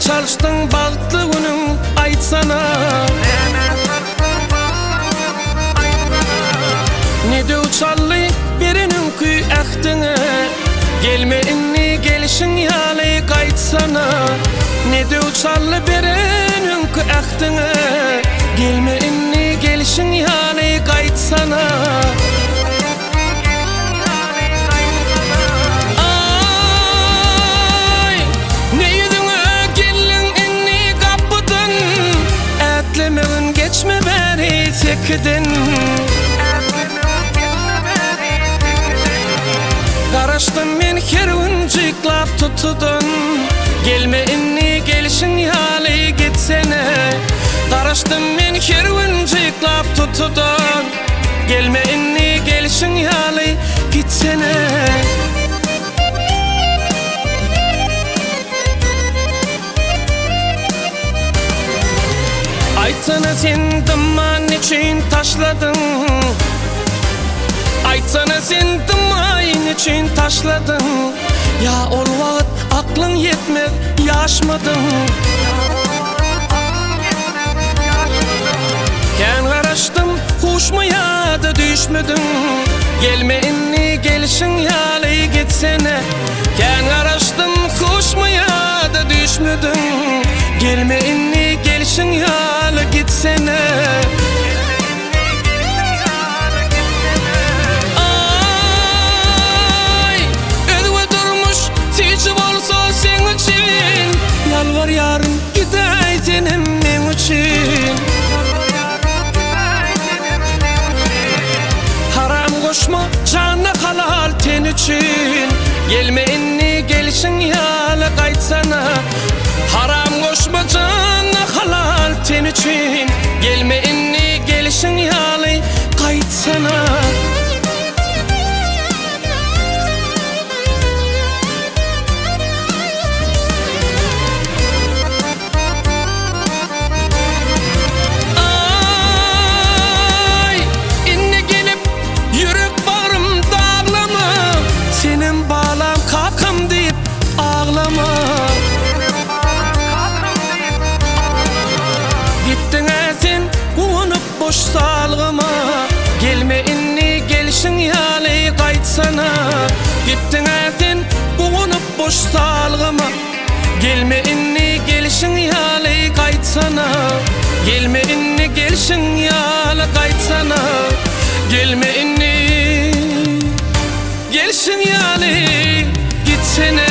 çalıştın bağıtlı günün aytsana. Nede uçallı birinin küy ahtına, gelme inni gelişin yalı kaytsana. Nede uçallı birinin küy ahtına, gelme inni gelişin yalı kaytsana. Geçme beni tekden, Karaştım men her unciklap tutudun, gelme inni gelişin yalı gitsene. Karaştım men her unciklap tutudun, gelme inni gelişin yalı gitsene. Aytsana sen dıman için taşladın, aytsana sen dıman için taşladın. Ya ol vaqt aklın yetmez yaşmadın. Ken karaştım huşmu yadı düşmedin, gelme inni gelişin yalı gitsene. Ken karaştım huşmu yadı düşmedin, gelme inni gelişin yalı gitsene. Ay, ödüve durmuş tici olsa sen için, yalvar yarım gideydin men için. Haram koşma canına halal ten için, gelme inni gelişin yalı kaytsana. Haram koşma canına halal ten için, gelme inni gelişin yalı kaytsana. Ay, inni gelip yürek bağrım dağlama, senin bağlam kakam deyip ağlama. Gittin sen unup boş salgıma, gelme inni gelişin yalı kaytsana. Gittin sen unup boş salgıma, gelme inni gelişin yalı kaytsana. Gelme inni gelişin yalı kaytsana. Gelme inni gelişin yalı gitsene.